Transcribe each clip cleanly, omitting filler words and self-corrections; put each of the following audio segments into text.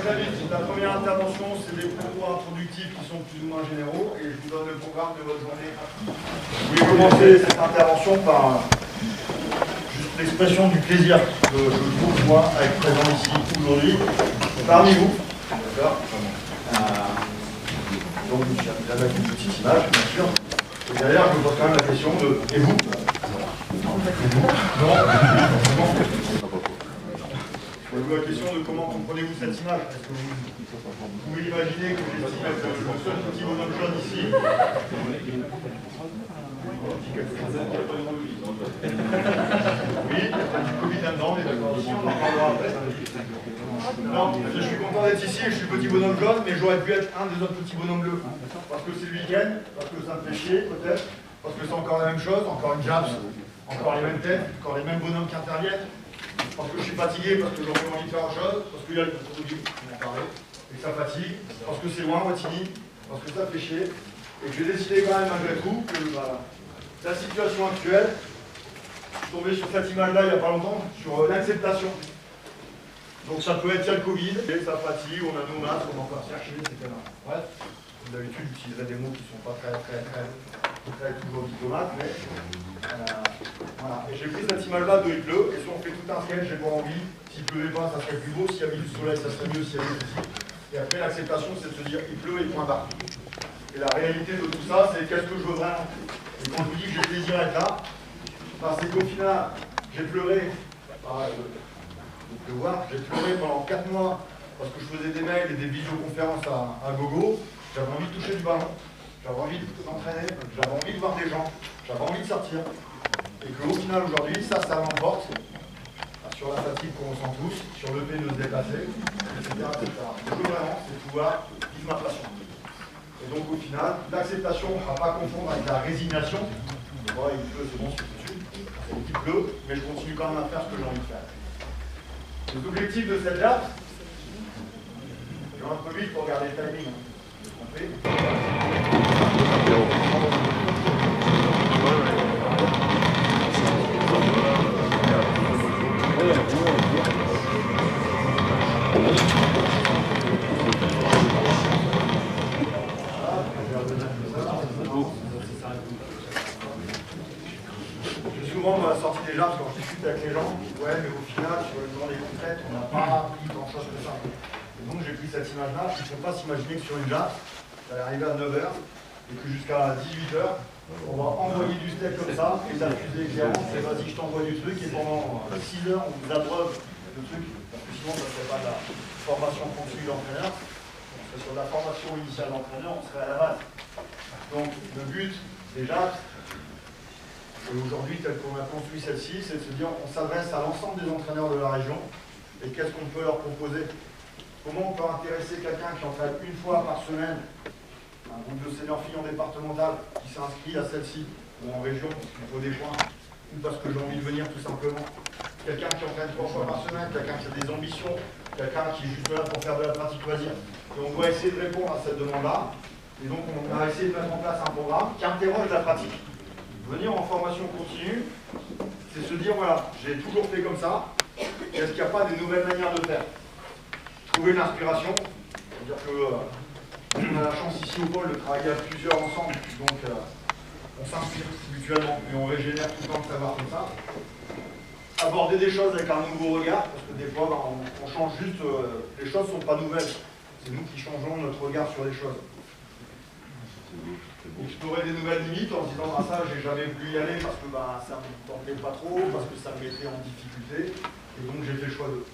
très vite. La première intervention, c'est des propos introductifs qui sont plus ou moins généraux et je vous donne le programme de votre journée. Je vais commencer cette intervention par juste l'expression du plaisir que je trouve, moi, à être présent ici aujourd'hui, parmi vous. D'accord. Donc, j'avais une petite image, bien sûr. Et derrière, je me pose quand même la question de « Et vous ?» Non. Je vous pose la question de comment comprenez-vous cette image. Est-ce que vous pouvez imaginer que j'estime être le seul petit bonhomme jaune ici? Oui, il y a du Covid là-dedans, mais d'accord, ici on en parlera après. Non, je suis content d'être ici, je suis petit bonhomme jaune, mais j'aurais pu être un des autres petits bonhommes bleus. Parce que c'est le week-end, parce que ça me fait chier peut-être, parce que c'est encore la même chose, encore une Japs, encore les mêmes têtes, encore les mêmes bonhommes qui interviennent. Parce que je suis fatigué, parce que j'ai envie de faire autre chose, parce qu'il y a le Covid, on en parlait, et que ça fatigue, parce que c'est loin, Wattignies, parce que ça fait chier, et que j'ai décidé quand même malgré tout que la situation actuelle, je suis tombé sur cette image-là il n'y a pas longtemps, sur l'acceptation. Donc ça peut être il y a le Covid, et ça fatigue, on a nos masques, on va encore chercher, etc. Bref, comme d'habitude, j'utiliserai des mots qui ne sont pas très toujours diplomates, mais voilà. Et j'ai pris cette image-là de il pleut, et si on fait tout un sketch, j'ai pas envie. S'il pleuvait pas, ça serait plus beau. S'il y avait du soleil, ça serait mieux. S'il y avait ceci. Et après, l'acceptation, c'est de se dire il pleut et point barre. Et la réalité de tout ça, c'est qu'est-ce que je veux vraiment. Et quand je vous dis que j'ai plaisir à être là, c'est qu'au final, j'ai pleuré. J'ai pleuré pendant 4 mois parce que je faisais des mails et des visioconférences à gogo. J'avais envie de toucher du ballon. J'avais envie de m'entraîner, j'avais envie de voir des gens, j'avais envie de sortir. Et qu'au final, aujourd'hui, ça l'emporte sur la fatigue qu'on ressent tous, sur le fait de se dépasser, etc. Ce que je veux vraiment, c'est pouvoir vivre ma passion. Et donc, au final, l'acceptation, on ne va pas confondre avec la résignation. Moi, il pleut, c'est bon, c'est foutu. Il pleut, mais je continue quand même à faire ce que j'ai envie de faire. Les objectifs de cette date, je vais un peu vite pour regarder le timing. Compris. J'ai souvent dans la sortie des jarbes, quand je discute avec les gens, ouais, mais au final, sur le journée concrète, on n'a pas appris grand chose que ça. Et donc j'ai pris cette image-là, il ne faut pas s'imaginer que sur une jarre, ça va arriver à 9h, et que jusqu'à 18h, on va envoyer du steak comme ça, et l'accuser clairement, c'est vas-y, je t'envoie du truc, et pendant 6 heures, on vous abreuve le truc, parce que sinon, ça ne serait pas de la formation continue d'entraîneur, on serait sur la formation initiale d'entraîneur, on serait à la base. Donc, le but, déjà, et aujourd'hui, tel qu'on a construit celle-ci, c'est de se dire, on s'adresse à l'ensemble des entraîneurs de la région, et qu'est-ce qu'on peut leur proposer? Comment on peut intéresser quelqu'un qui entraîne une fois par semaine, un groupe de seniors filles en départemental, qui s'inscrit à celle-ci, ou en région, parce qu'il faut des points, ou parce que j'ai envie de venir tout simplement. Quelqu'un qui entraîne 3 fois par semaine, quelqu'un qui a des ambitions, quelqu'un qui est juste là pour faire de la pratique loisir. Et on doit essayer de répondre à cette demande-là. Et donc on a essayé de mettre en place un programme qui interroge la pratique. Venir en formation continue, c'est se dire, voilà, j'ai toujours fait comme ça, est-ce qu'il n'y a pas des nouvelles manières de faire? Trouver une inspiration, c'est-à-dire que on a la chance ici au pôle de travailler à plusieurs ensemble, donc on s'inspire mutuellement et on régénère tout le temps de savoir comme ça. Aborder des choses avec un nouveau regard, parce que des fois on change juste, les choses ne sont pas nouvelles, c'est nous qui changeons notre regard sur les choses. Explorer des nouvelles limites en se disant ça j'ai jamais voulu y aller parce que ça me tentait pas trop, parce que ça me mettait en difficulté, et donc j'ai fait le choix d'eux.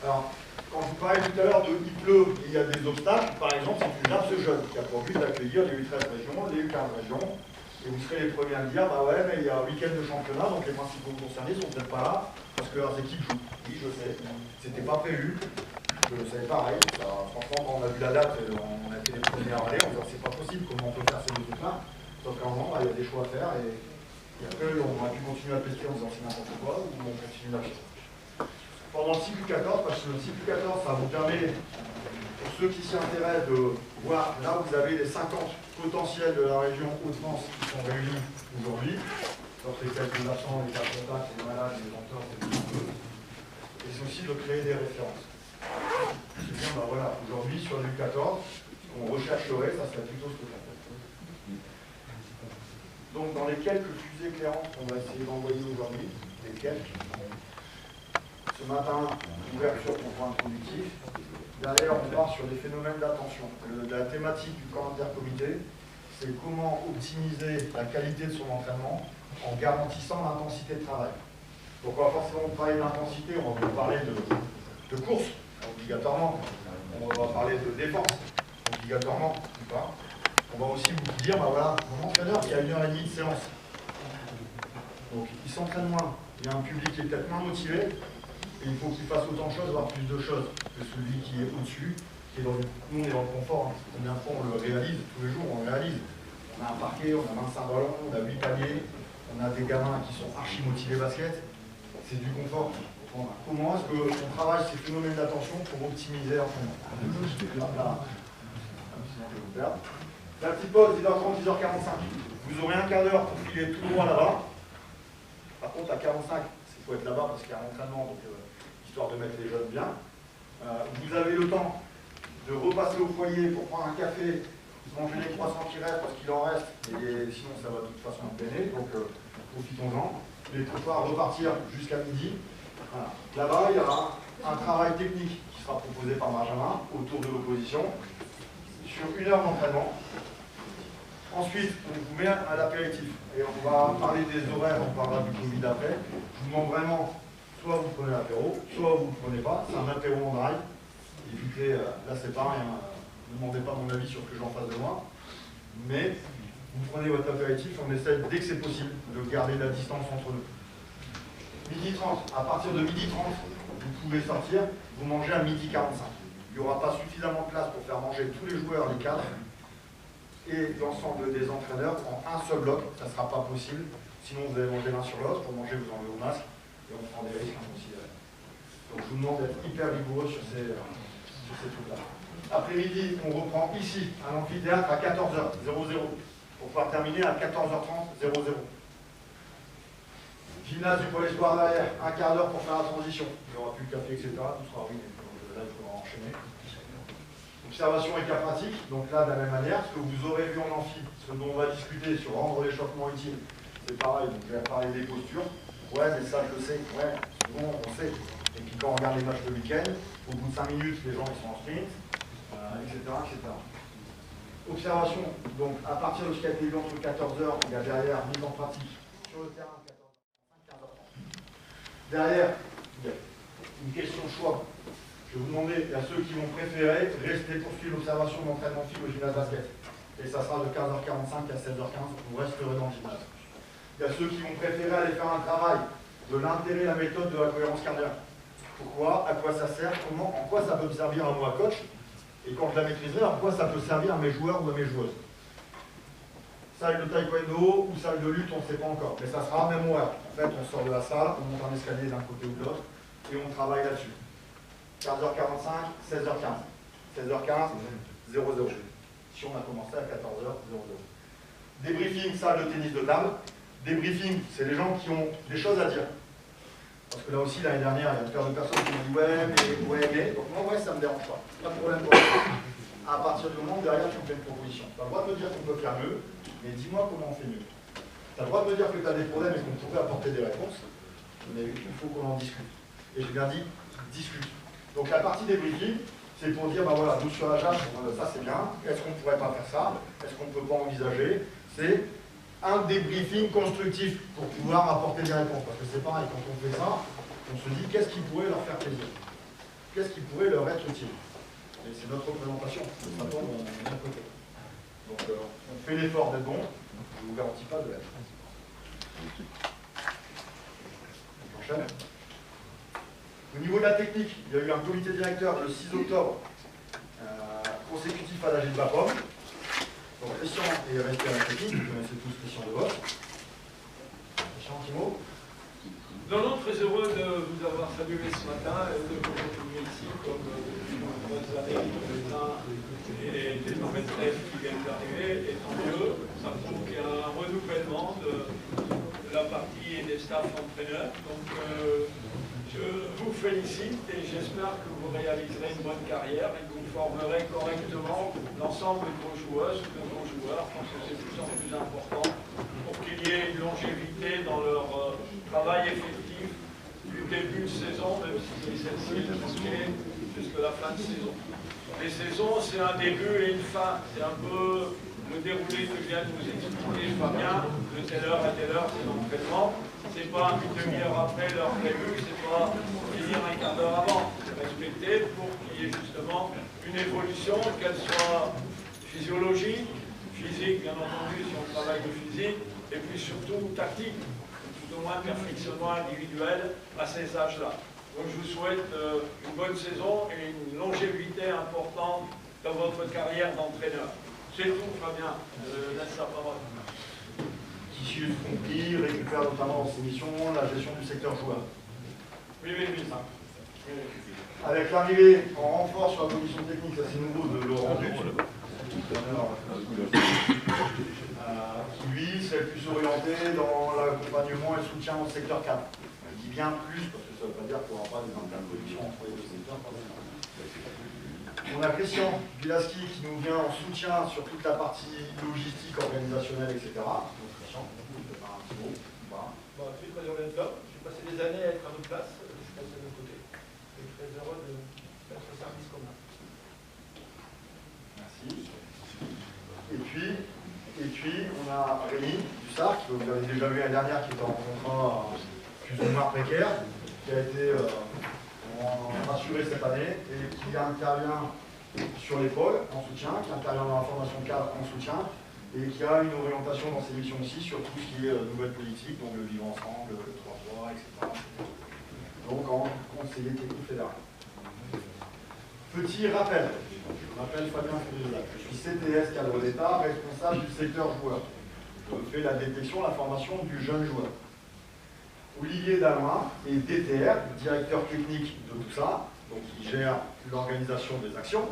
Alors, quand je vous parlais tout à l'heure de il pleut et il y a des obstacles, par exemple c'est une Japs jeune qui a pour but d'accueillir les U13 régions, les U15 régions, et vous serez les premiers à me dire, bah ouais mais il y a un week-end de championnat, donc les principaux concernés sont peut-être pas là, parce que leurs équipes jouent. Oui je sais, c'était pas prévu. Je savais pareil, franchement quand on a vu la date, on a été les premiers à aller, on se dit c'est pas possible, comment on peut faire ces deux trucs-là. Sauf qu'à un moment, il y a des choix à faire et après on aurait pu continuer à pester en faisant c'est n'importe quoi ou on continue la chose. Pendant le cycle 14, parce que le cycle 14, ça vous permet, pour ceux qui s'y intéressent, de voir, là vous avez les 50 potentiels de la région Hauts-de-France qui sont réunis aujourd'hui. Donc les quelques absents, les cas contacts, les malades, les mentors, et c'est aussi de créer des références. dire, bah voilà, aujourd'hui sur du 14, ce qu'on rechercherait, ça serait plutôt ce que ça fait. Donc dans les quelques fusées éclairantes qu'on va essayer d'envoyer aujourd'hui, les quelques, ce matin, ouverture pour point productif. Derrière, on part sur des phénomènes d'attention. La thématique du commentaire comité, c'est comment optimiser la qualité de son entraînement en garantissant l'intensité de travail. Donc on va forcément parler d'intensité, on va vous parler de course, obligatoirement. On va parler de défense, obligatoirement. On va aussi vous dire, bah voilà, mon entraîneur qui a 1h30 de séance. Donc il s'entraîne moins, il y a un public qui est peut-être moins motivé, et il faut qu'il fasse autant de choses, voire plus de choses que celui qui est au-dessus, qui est dans le... Nous on est dans le confort, hein. Combien de fois on le réalise, tous les jours on le réalise. On a un parquet, on a 25 ballons, on a 8 paliers, on a des gamins qui sont archi motivés basket, c'est du confort. Comment est-ce qu'on travaille ces phénomènes d'attention pour optimiser l'entraînement? La petite pause, 10h30, 10h45. Vous aurez un quart d'heure pour filer tout droit là-bas. Par contre, à 45, il faut être là-bas parce qu'il y a un entraînement, donc histoire de mettre les jeunes bien. Vous avez le temps de repasser au foyer pour prendre un café, manger les croissants qui restent parce qu'il en reste, et sinon ça va de toute façon être béné, donc profitons-en. Les trottoirs repartir jusqu'à midi. Voilà. Là-bas, il y aura un travail technique qui sera proposé par Benjamin autour de l'opposition sur 1 heure d'entraînement. Ensuite, on vous met à l'apéritif et on va parler des horaires, on parlera du Covid après. Je vous demande vraiment, soit vous prenez l'apéro, soit vous ne le prenez pas. C'est un apéro en drive. Évitez, là c'est pareil, hein, ne demandez pas mon avis sur ce que j'en fasse de moi. Mais vous prenez votre apéritif, on essaie dès que c'est possible de garder la distance entre nous. 12h30, à partir de 12h30, vous pouvez sortir, vous mangez à 12h45. Il n'y aura pas suffisamment de place pour faire manger tous les joueurs, les cadres, et l'ensemble des entraîneurs en un seul bloc, ça ne sera pas possible. Sinon, vous allez manger l'un sur l'autre. Pour manger, vous enlevez vos masques et on prend des risques inconsidérés. Donc, je vous demande d'être hyper rigoureux sur ces trucs-là. Après-midi, on reprend ici, à l'amphithéâtre, à 14h00, pour pouvoir terminer à 14h30, 00. Gymnase du Pôle Espoir derrière, un quart d'heure pour faire la transition. Il n'y aura plus de café, etc. Tout sera ruiné. Là, il faudra enchaîner. Observation et cas pratique, donc là de la même manière, ce que vous aurez vu en amphi, ce dont on va discuter sur rendre l'échauffement utile, c'est pareil, donc je vais parler des postures. Ouais, mais ça je le sais, ouais, souvent on sait. Et puis quand on regarde les matchs le week-end, au bout de 5 minutes, les gens ils sont en sprint, etc., etc. Observation, donc à partir de ce qui a été vu entre 14h, il y a derrière mise en pratique sur le terrain 14h, 15h30. Derrière, il y a une question de choix. Je vais vous demander à ceux qui vont préférer rester poursuivre l'observation de l'entraînement fil au gymnase basket. Et ça sera de 15h45 à 16h15, vous resterez dans le gymnase. Il y a ceux qui vont préférer aller faire un travail de l'intérêt, la méthode de la cohérence cardiaque. Pourquoi? À quoi ça sert? Comment? En quoi ça peut me servir à moi, coach? Et quand je la maîtriserai, en quoi ça peut servir à mes joueurs ou à mes joueuses? Salle de taekwondo ou salle de lutte, on ne sait pas encore. Mais ça sera même horaire. En fait, on sort de la salle, on monte un escalier d'un côté ou de l'autre, et on travaille là-dessus. 15h45, 16h15. 16h15, 00. Si on a commencé à 14h, 00. Débriefing, salle de tennis de table. Débriefing, c'est les gens qui ont des choses à dire. Parce que là aussi, l'année dernière, il y a plein de personnes qui m'ont dit ouais, mais. Donc moi, ouais, ça ne me dérange pas. Pas de problème pour moi. À partir du moment où derrière, tu me fais une proposition. Tu as le droit de me dire qu'on peut faire mieux, mais dis-moi comment on fait mieux. Tu as le droit de me dire que tu as des problèmes et qu'on pourrait apporter des réponses, mais il faut qu'on en discute. Et j'ai bien dit, discute. Donc la partie des briefings, c'est pour dire, bah voilà, nous sur la JAF, ça c'est bien, est-ce qu'on ne pourrait pas faire ça? Est-ce qu'on ne peut pas envisager? C'est un débriefing constructif pour pouvoir apporter des réponses. Parce que c'est pareil, quand on fait ça, on se dit, qu'est-ce qui pourrait leur faire plaisir? Qu'est-ce qui pourrait leur être utile? Et c'est notre représentation, ça tombe de mon côté. Donc on fait l'effort d'être bon, je ne vous garantis pas de l'être. On enchaîne. Au niveau de la technique, il y a eu un comité directeur le 6 octobre, consécutif à l'AG de Bapom. Donc Christian est resté à la technique, vous connaissez tous Christian de Vos. Christian, petit mot? Non, très heureux de vous avoir salué ce matin et de vous retrouver ici comme depuis de nombreuses années les uns et des nouvelles élèves qui viennent d'arriver, et tant mieux, ça prouve qu'il y a un renouvellement de la partie et des staffs entraîneurs. Donc Je vous félicite et j'espère que vous réaliserez une bonne carrière et que vous formerez correctement l'ensemble de vos joueuses ou de vos joueurs, parce que c'est de plus en plus important pour qu'il y ait une longévité dans leur travail effectif du début de saison, même si celle-ci est bloquée jusqu'à la fin de saison. Les saisons, c'est un début et une fin. C'est un peu le déroulé que vient de nous expliquer Fabien, de telle heure à telle heure, c'est l'entraînement. C'est pas une demi-heure après l'heure prévue, c'est pas finir un quart d'heure avant. C'est respecter pour qu'il y ait justement une évolution, qu'elle soit physiologique, physique bien entendu si on travaille de physique, et puis surtout tactique, tout au moins perfectionnement individuel à ces âges-là. Donc je vous souhaite une bonne saison et une longévité importante dans votre carrière d'entraîneur. C'est tout, Fabien. Je laisse la parole. Qui, j'ai compris, récupère notamment dans ses missions la gestion du secteur joueur. Oui. Avec l'arrivée en renfort sur la commission technique, ça c'est nouveau, de Laurent Duc, qui lui serait plus orienté dans l'accompagnement et le soutien au secteur 4. Je dis bien plus, parce que ça ne veut pas dire qu'il n'y aura pas des interconnexions entre les deux secteurs. On a Christian Bilaski qui nous vient en soutien sur toute la partie logistique, organisationnelle, etc. Donc Christian, vous pouvez faire un petit mot ou pas? Je suis très heureux d'être là. J'ai passé des années à être à votre place. Je suis passé de l'autre côté. Je suis très heureux de faire ce service commun. Merci. Et puis on a Rémi Dussard, que vous avez déjà vu l'année dernière, qui était en contrat plus ou moins précaire, qui a été rassuré cette année et qui intervient sur l'épaule en soutien, qui intervient dans la formation de cadre en soutien et qui a une orientation dans ses missions aussi sur tout ce qui est nouvelle politique, donc le vivre ensemble, le 3-3, etc. Donc en conseiller technique fédéral. Petit rappel, je m'appelle Fabien Frédéric, je suis CTS cadre d'État, responsable du secteur joueur. Je fais la détection, la formation du jeune joueur. Olivier Dalloin est DTR, directeur technique de tout ça, donc il gère l'organisation des actions,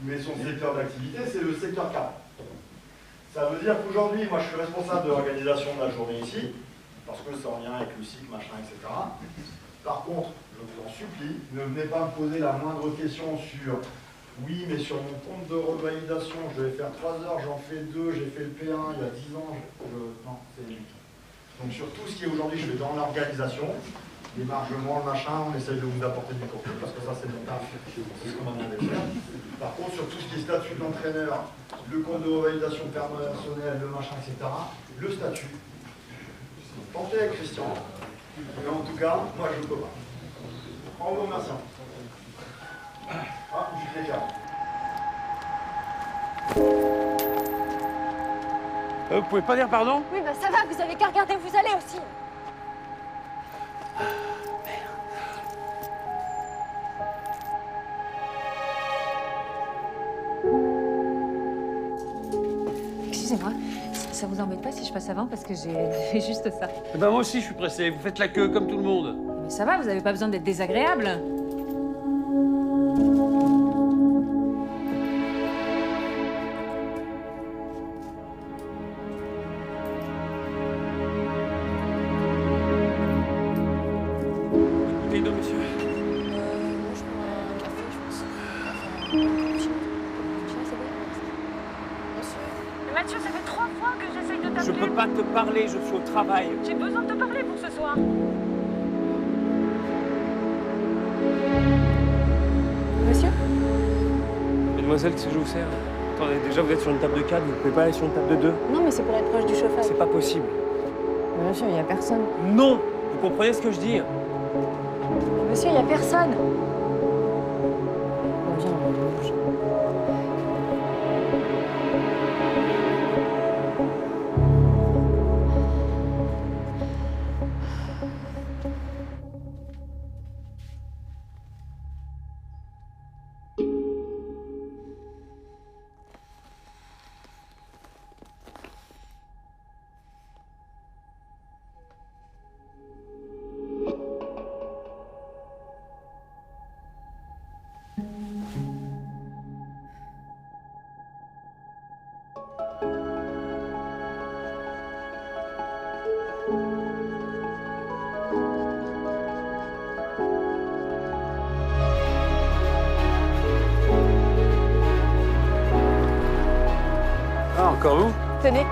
mais son secteur d'activité, c'est le secteur 4. Ça veut dire qu'aujourd'hui, moi je suis responsable de l'organisation de la journée ici, parce que c'est en lien avec le cycle, machin, etc. Par contre, je vous en supplie, ne venez pas me poser la moindre question sur oui, mais sur mon compte de revalidation, je vais faire 3 heures, j'en fais 2, j'ai fait le P1 il y a 10 ans, non, c'est limite. Donc sur tout ce qui est aujourd'hui, je vais dans l'organisation, l'émargement, le machin, on essaye de vous apporter du contenu, parce que ça c'est mon taf, c'est ce qu'on m'a demandé de faire. Par contre, sur tout ce qui est statut de l'entraîneur, le compte de revalidation personnelle, le machin, etc., le statut, portez avec Christian, mais en tout cas, moi je ne peux pas. En vous remerciant. Ah, je suis déclaré. Vous pouvez pas dire pardon? Oui, bah ça va, vous avez qu'à regarder où vous allez aussi. Excusez-moi, ça vous embête pas si je passe avant parce que j'ai juste ça. Eh ben moi aussi je suis pressé, vous faites la queue comme tout le monde. Mais ça va, vous avez pas besoin d'être désagréable. Bouteille d'eau, monsieur. Moi, je prends un café, je pense. Enfin, un cappuccino. C'est bon. Monsieur. Mathieu, ça fait 3 fois que j'essaye de Je t'appeler. peux pas te parler, je suis au travail. J'ai besoin de te parler pour ce soir. Monsieur? Mademoiselle, qu'est-ce que je vous sers? Attendez, déjà vous êtes sur une table de 4, vous pouvez pas aller sur une table de 2? Non, mais c'est pour être proche du chauffage. C'est pas possible. Monsieur, il n'y a personne. Non! Vous comprenez ce que je dis? Monsieur, il n'y a personne. Viens, on bouge. Encore vous? Tenez.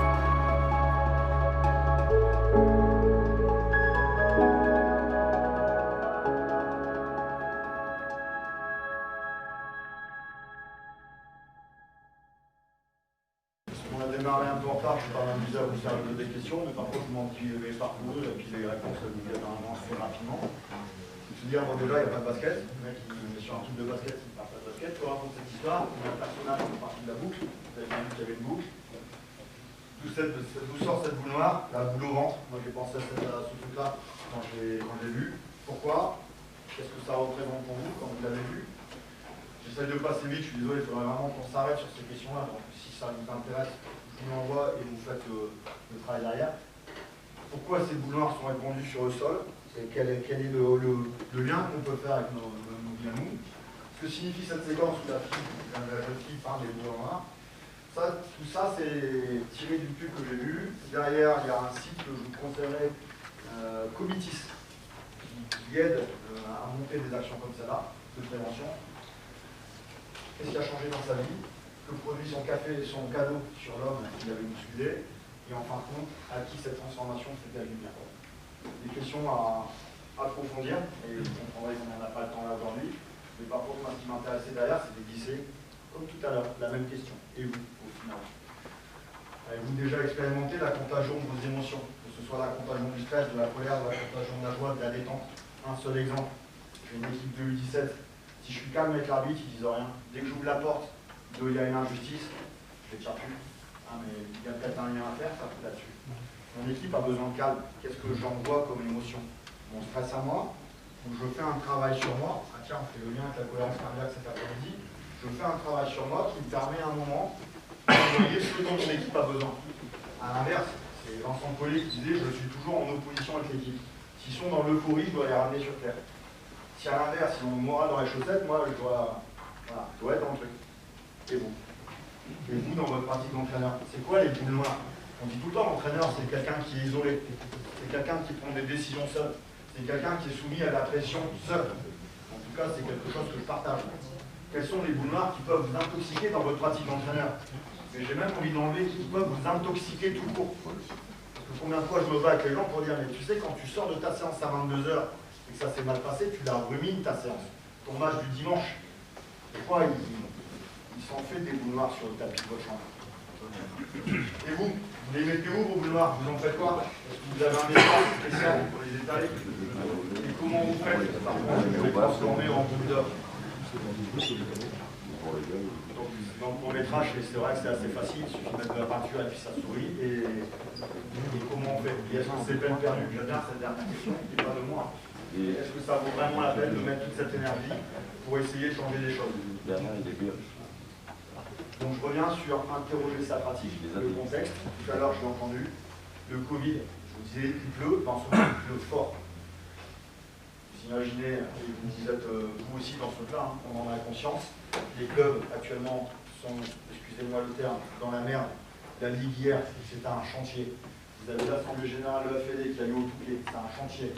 On a démarré un peu en retard, je suis pas amusé à vous faire des questions, mais par contre, je m'en dis les parcours et puis les réponses vous viennent normalement assez rapidement. Je me dis, bon, déjà, il n'y a pas de basket. Le mec, il est sur un truc de basket, il ne parle pas de basket. Je vous raconte cette histoire. Il y a un personnage qui est parti de la boucle. Vous avez bien vu qu'il y avait une boucle. D'où sort cette boule noire? La boule au ventre. Moi, j'ai pensé à ce truc-là quand j'ai vu. Pourquoi? Qu'est-ce que ça représente pour vous quand vous l'avez vu? J'essaie de passer vite, je suis désolé, il faudrait vraiment qu'on s'arrête sur ces questions-là. Donc, si ça vous intéresse, je vous l'envoie et vous faites le travail derrière. Pourquoi ces boules noires sont répandues sur le sol? Quel est le lien qu'on peut faire avec nos vies à nous? Ce que signifie cette séquence où la jeune fille parle des boules noires. Tout ça, c'est tiré d'une pub que j'ai vue. Derrière, il y a un site que je vous conseillerais, Comitis, qui aide à monter des actions comme celle-là, de prévention. Qu'est-ce qui a changé dans sa vie? Que produit son café et son cadeau sur l'homme qu'il avait bousculé? Et en fin de compte, à qui cette transformation fait-elle du bien? Des questions à approfondir, et vous comprendrez qu'on n'en a pas le temps là aujourd'hui. Mais par contre, moi, ce qui m'intéressait derrière, c'est de glisser, comme tout à l'heure, la même question. Et vous, au final? Avez-vous déjà expérimenté la contagion de vos émotions? Que ce soit la contagion du stress, de la colère, de la contagion de la joie, de la détente. Un seul exemple. J'ai une équipe de U17. Si je suis calme avec l'arbitre, ils disent rien. Dès que j'ouvre la porte, il y a une injustice, je les tire plus. Ah, mais il y a peut-être un lien à faire, ça fout là-dessus. Mon équipe a besoin de calme. Qu'est-ce que j'envoie comme émotion? Mon stress à moi, ou je fais un travail sur moi. Ah tiens, on fait le lien avec la cohérence cardiaque cet après-midi. Je fais un travail sur moi qui me permet à un moment d'envoyer ce dont mon équipe a besoin. À l'inverse, c'est Vincent Collet qui disait je suis toujours en opposition avec l'équipe. S'ils sont dans l'euphorie, je dois les ramener sur terre. Si à l'inverse, ils ont le moral dans les chaussettes, moi je dois être dans le truc. Et vous? Et vous, dans votre pratique d'entraîneur, c'est quoi les boules noires? On dit tout le temps l'entraîneur, c'est quelqu'un qui est isolé, c'est quelqu'un qui prend des décisions seul, c'est quelqu'un qui est soumis à la pression seul. En tout cas, c'est quelque chose que je partage. Quelles sont les boules noires qui peuvent vous intoxiquer dans votre pratique d'entraîneur? Mais j'ai même envie d'enlever qui peuvent vous intoxiquer tout court. Parce que combien de fois je me bats avec les gens pour dire, mais tu sais, quand tu sors de ta séance à 22 h et que ça s'est mal passé, tu la rumines ta séance. Ton match du dimanche. Des fois, il s'en fait des boules noires sur le tapis de votre chambre. Et vous les mettez où vos boules noires? Vous en faites quoi? Est-ce que vous avez un espace spécial pour les étaler? Et comment vous faites pour les transformer en boules d'or? Donc, dans le court-métrage, c'est vrai que c'est assez facile, il suffit de mettre de la peinture et puis ça sourit. Et comment on fait? Et est-ce que c'est peine perdue? J'aime bien cette dernière question, qui n'est pas de moi. Et est-ce que ça vaut vraiment la peine de mettre toute cette énergie pour essayer de changer les choses? Donc je reviens sur interroger sa pratique, le contexte. Tout à l'heure, je l'ai entendu. Le Covid, je vous disais, il pleut, dans ce moment, il pleut fort. Vous imaginez, et vous êtes vous aussi dans ce truc-là, hein, on en a conscience. Les clubs actuellement sont, excusez-moi le terme, dans la merde. La Ligue hier, c'était un chantier. Vous avez l'Assemblée Générale de la Fédé qui a eu au Touquet, c'est un chantier.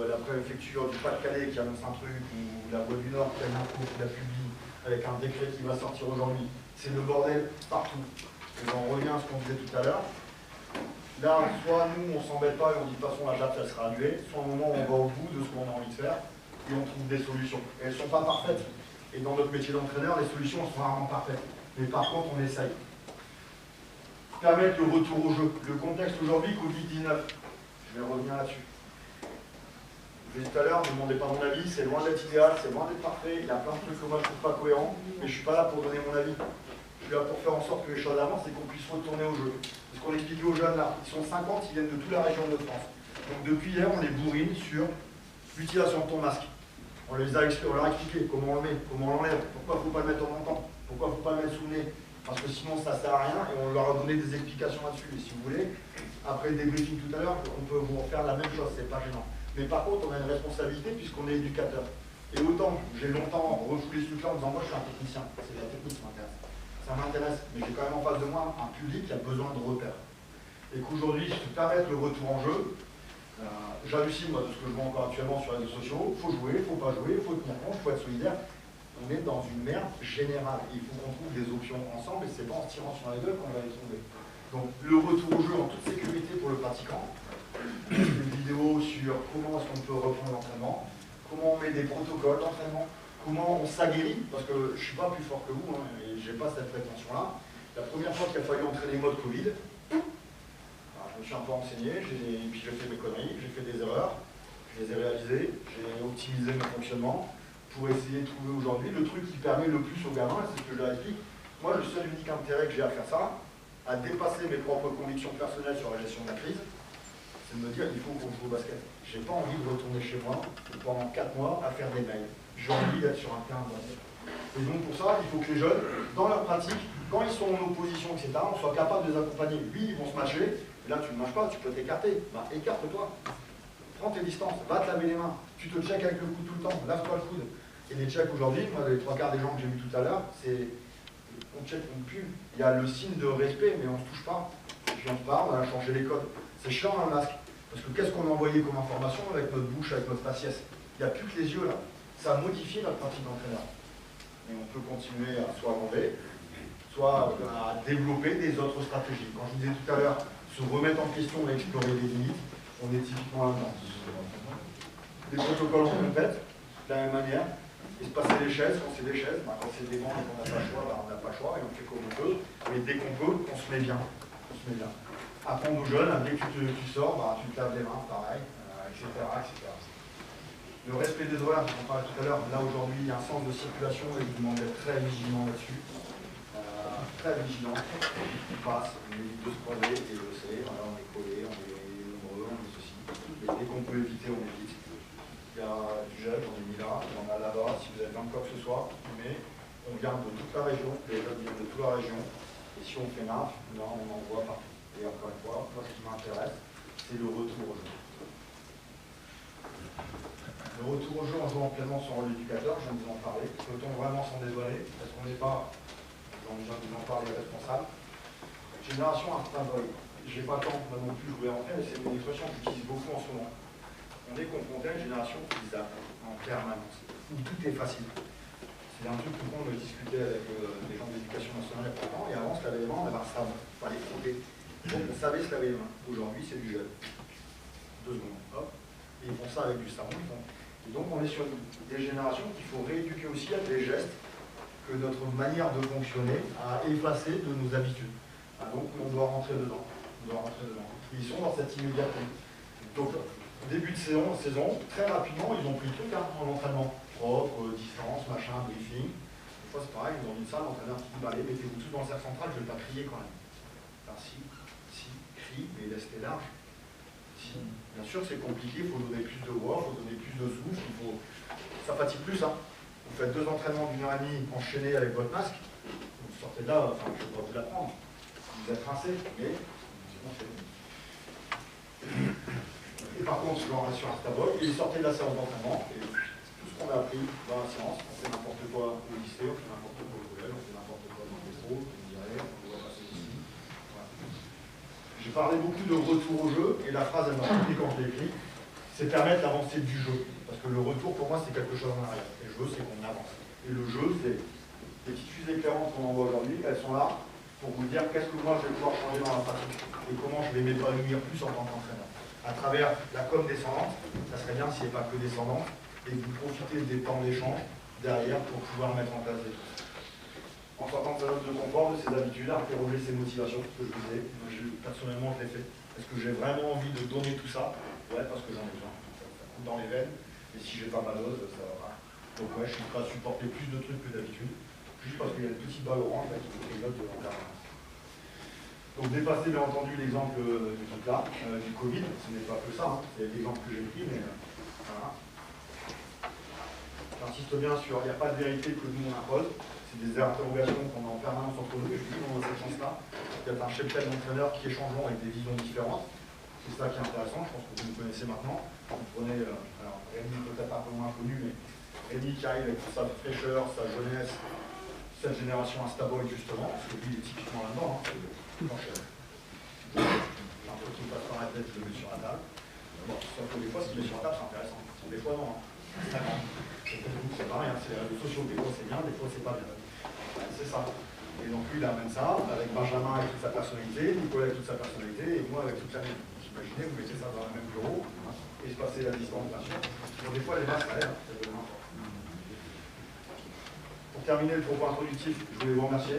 La préfecture du Pas-de-Calais qui annonce un truc, ou la Voie du Nord qui a une info, qui la publie, avec un décret qui va sortir aujourd'hui. C'est le bordel partout. Et on revient à ce qu'on disait tout à l'heure. Là, soit nous, on s'embête pas et on dit de toute façon la date, elle sera annulée, soit au moment où on va au bout de ce qu'on a envie de faire et on trouve des solutions. Et elles ne sont pas parfaites. Et dans notre métier d'entraîneur, les solutions sont rarement parfaites. Mais par contre, on essaye. Permettre le retour au jeu. Le contexte aujourd'hui, Covid-19. Je vais revenir là-dessus. Je l'ai dit tout à l'heure, ne me demandez pas mon avis, c'est loin d'être idéal, c'est loin d'être parfait, il y a plein de trucs que moi je ne trouve pas cohérents, mais je ne suis pas là pour donner mon avis. Je suis là pour faire en sorte que les choses avancent et qu'on puisse retourner au jeu. Parce qu'on explique aux jeunes là, ils sont 50, ils viennent de toute la région de France. Donc depuis hier, on les bourrine sur l'utilisation de ton masque. On leur a expliqué comment on le met, comment on l'enlève, pourquoi il ne faut pas le mettre en montant, pourquoi il ne faut pas le mettre sous le nez, parce que sinon ça ne sert à rien, et on leur a donné des explications là-dessus. Et si vous voulez, après le débriefing tout à l'heure, on peut vous refaire la même chose, c'est pas gênant. Mais par contre, on a une responsabilité puisqu'on est éducateur. Et autant, j'ai longtemps refoulé ce truc-là en disant moi je suis un technicien, c'est la technique qui m'intéresse. Ça m'intéresse, mais j'ai quand même en face de moi un public qui a besoin de repères. Et qu'aujourd'hui, je te permette le retour en jeu. J'hallucine moi de ce que je vois encore actuellement sur les réseaux sociaux. Il faut jouer, il ne faut pas jouer, il faut tenir compte, il faut être solidaire. on est dans une merde générale. Il faut qu'on trouve des options ensemble et c'est pas en se tirant sur les gueules qu'on va les trouver. Donc le retour au jeu en toute sécurité pour le pratiquant, une vidéo sur comment est-ce qu'on peut reprendre l'entraînement, comment on met des protocoles d'entraînement, comment on s'aguerrit, parce que je ne suis pas plus fort que vous, hein, et je n'ai pas cette prétention-là. La première fois qu'il a fallu entraîner mode Covid, alors, je me suis un peu renseigné, puis j'ai fait mes conneries, j'ai fait des erreurs, je les ai réalisées, j'ai optimisé mes fonctionnements pour essayer de trouver aujourd'hui le truc qui permet le plus aux gamins, et c'est ce que je leur explique. Moi, le seul unique intérêt que j'ai à faire ça, à dépasser mes propres convictions personnelles sur la gestion de la crise, c'est de me dire qu'il faut qu'on joue au basket. J'ai pas envie de retourner chez moi pendant 4 mois à faire des mails. J'ai envie d'être sur un terrain de basket. Et donc pour ça, il faut que les jeunes, dans leur pratique, quand ils sont en opposition, etc., on soit capable de les accompagner. Oui, ils vont se matcher, et là tu ne matches pas, tu peux t'écarter. Bah, écarte-toi. Prends tes distances, va te laver les mains. Tu te checkes avec le coude tout le temps, lave-toi le coude. Et les checks aujourd'hui, moi les 3/4 des gens que j'ai vus tout à l'heure, c'est on check, on pue. Il y a le signe de respect, mais on ne se touche pas. Puis on se parle, on a changé les codes. C'est chiant un masque. Parce que qu'est-ce qu'on a envoyé comme information avec notre bouche, avec notre faciès? Il n'y a plus que les yeux là. Ça a modifié notre pratique d'entraîneur. Et on peut continuer à soit enlever, soit à développer des autres stratégies. Quand je vous disais tout à l'heure, se remettre en question et explorer les limites, on est typiquement là-dedans. Des protocoles en compète, de la même manière. Espacer les chaises, quand c'est des chaises, bah, quand c'est des bancs et qu'on n'a pas le choix, bah, on n'a pas le choix et on fait comme on peut. Mais dès qu'on peut, on se met bien. On se met bien. Apprendre aux jeunes, dès que tu sors, bah, tu te laves les mains, pareil, etc., etc. Le respect des horaires, j'en parlais tout à l'heure, là aujourd'hui il y a un sens de circulation et je vous demande d'être très vigilant là-dessus. Très vigilant. On passe, on évite de se croiser et je sais, voilà, on est collés, on est nombreux, on est ceci. Mais dès qu'on peut éviter, on évite. Il y a du gel, j'en ai mis là, il y en a là-bas, si vous avez besoin de quoi que ce soit, mais on vient de toute la région, les jeunes viennent de toute la région, et si on fait NAF, là on en voit partout. Et encore une fois, moi ce qui m'intéresse, c'est le retour au jeu. Le retour au jeu en jouant pleinement son rôle d'éducateur, je viens de vous en parler. Peut-on vraiment s'en dédouaner? Parce qu'on n'est pas, j'en viens de vous en parler, responsable. Génération instinct boy. Je n'ai pas le temps là non plus, je voulais rentrer, mais c'est une expression que j'utilise beaucoup en ce moment. On est confronté à une génération qui zappe en permanence, où tout est facile. C'est un truc que tout le monde discutait avec des gens d'éducation nationale il y a longtemps, et avant, se laver les mains, on avait un savon, il fallait frotter. Donc on savait se laver les mains. Aujourd'hui, c'est du gel. 2 secondes, hop. Et ils font ça avec du savon. Et donc on est sur des générations qu'il faut rééduquer aussi à des gestes que notre manière de fonctionner a effacé de nos habitudes. Ah, donc on doit rentrer dedans. On doit rentrer dedans. Ils sont dans cette immédiateté. Donc, début de saison, très rapidement, ils ont pris le truc en entraînement. Propre, distance, machin, briefing. Des fois, c'est pareil, ils ont mis ça, l'entraîneur qui dit, bah, allez, mettez-vous tous dans le cercle central, je ne vais pas crier quand même. Enfin, si, crie, mais laisse-les large. Si. Bien sûr, c'est compliqué, il faut donner plus de voix, il faut donner plus de souffle, ça fatigue plus, hein. Vous faites 2 entraînements d'1h30 enchaînés avec votre masque, vous sortez de là, enfin, je ne vais pas vous l'apprendre. Vous êtes rincé, mais c'est bon, c'est bon. Et par contre, je reste sur un stabol, il est sorti de la séance d'entraînement, et tout ce qu'on a appris dans la séance, on fait n'importe quoi au lycée, on fait n'importe quoi au collège, on fait n'importe quoi dans le métro, on dirait, on doit passer ici. Voilà. J'ai parlé beaucoup de retour au jeu, et la phrase, elle m'a rappelé quand je l'ai écrit, c'est permettre l'avancée du jeu. Parce que le retour, pour moi, c'est quelque chose en arrière. Et le jeu, c'est qu'on avance. Et le jeu, c'est les petites fusées éclairantes qu'on envoie aujourd'hui, elles sont là pour vous dire qu'est-ce que moi je vais pouvoir changer dans la pratique et comment je vais m'épanouir plus en tant qu'entraîneur. À travers la com descendante, ça serait bien s'il n'y ait pas que descendante, et que vous profitez des temps d'échange derrière pour pouvoir mettre en place des choses. En sortant de sa zone de confort, de ses habitudes, à interroger ses motivations, ce que je vous disais. Moi, personnellement, je l'ai fait. Est-ce que j'ai vraiment envie de donner tout ça? Ouais, parce que j'en ai besoin. Ça coule dans les veines, et si j'ai pas ma dose, ça va pas. Donc ouais, je suis prêt à supporter plus de trucs que d'habitude, juste parce qu'il y a une petite balle orange là, qui me clignote en permanence. Donc dépasser bien entendu l'exemple du truc là, du Covid, ce n'est pas que ça, hein. C'est l'exemple que j'ai pris, mais voilà. J'insiste bien sur, il n'y a pas de vérité que nous on impose, c'est des interrogations qu'on a en permanence entre nous, et je dis dans cette chance-là, il y a un cheptel d'entraîneurs qui échangeront avec des visions différentes. C'est ça qui est intéressant, je pense que vous me connaissez maintenant. Vous prenez, alors Rémi peut-être un peu moins connu, mais Rémi qui arrive avec sa fraîcheur, sa jeunesse, cette génération Instaboy justement, parce que lui il est typiquement là-dedans, hein, j'ai un peu qui me passe par la tête, je le mets sur la table. Bon, sauf que des fois, ce qu'il met sur la table, c'est intéressant. Des fois, non. Hein. C'est pas pareil, hein, c'est les réseaux sociaux, des fois c'est bien, des fois c'est pas bien. C'est ça. Et donc lui il amène ça, avec Benjamin avec toute sa personnalité, Nicolas avec toute sa personnalité, et moi avec toute la mienne. Imaginez, vous mettez ça dans le même bureau, et se passer la distance, bien sûr. Donc des fois les masses, ça aide, ça donne n'importe. Pour terminer le propos introductif, je voulais vous remercier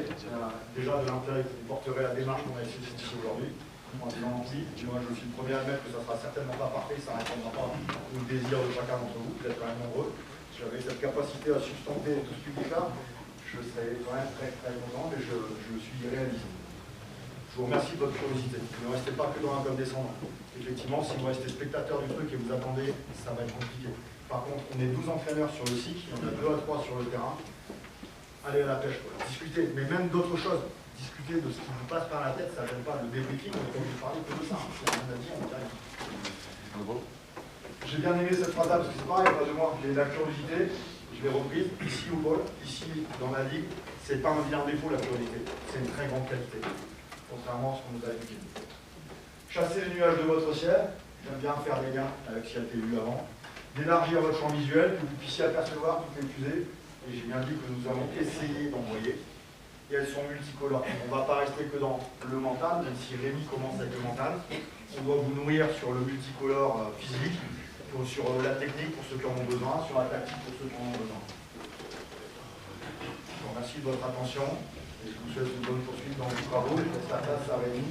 déjà de l'intérêt que vous porterez à la démarche qu'on a essayé ici aujourd'hui. En disant oui, moi je suis le premier à admettre que ça ne sera certainement pas parfait, ça ne répondra pas au désir de chacun d'entre vous, vous êtes quand même nombreux. Si j'avais cette capacité à substanter tout ce public-là, je serais quand même très très content, mais je suis réaliste. Je vous remercie de votre curiosité. Ne restez pas que dans un comme descendant. Effectivement, si vous restez spectateur du truc et vous attendez, ça va être compliqué. Par contre, on est 12 entraîneurs sur le site, il y en a 2 à 3 sur le terrain. Allez à la pêche, quoi. Discutez, mais même d'autres choses. Discuter de ce qui vous passe par la tête, ça ne gêne pas le débriefing, on est comme je parlais que de ça. Si on a dit, on dit rien. J'ai bien aimé cette phrase-là, parce que c'est pareil, pas de moi, j'ai la curiosité, je l'ai reprise, ici au pôle, ici dans la ligue, c'est pas un vilain défaut la curiosité, c'est une très grande qualité, contrairement à ce qu'on nous a dit. Chassez les nuages de votre ciel, j'aime bien faire des liens avec ce qui a été vu avant, d'élargir votre champ visuel, que vous puissiez apercevoir toutes les fusées, et j'ai bien dit que nous avons essayé d'envoyer, et elles sont multicolores. On ne va pas rester que dans le mental, même si Rémi commence avec le mental. On doit vous nourrir sur le multicolore physique, sur la technique pour ceux qui en ont besoin, sur la tactique pour ceux qui en ont besoin. Je vous remercie de votre attention et je vous souhaite une bonne poursuite dans vos travaux. Je laisse la place à Rémi.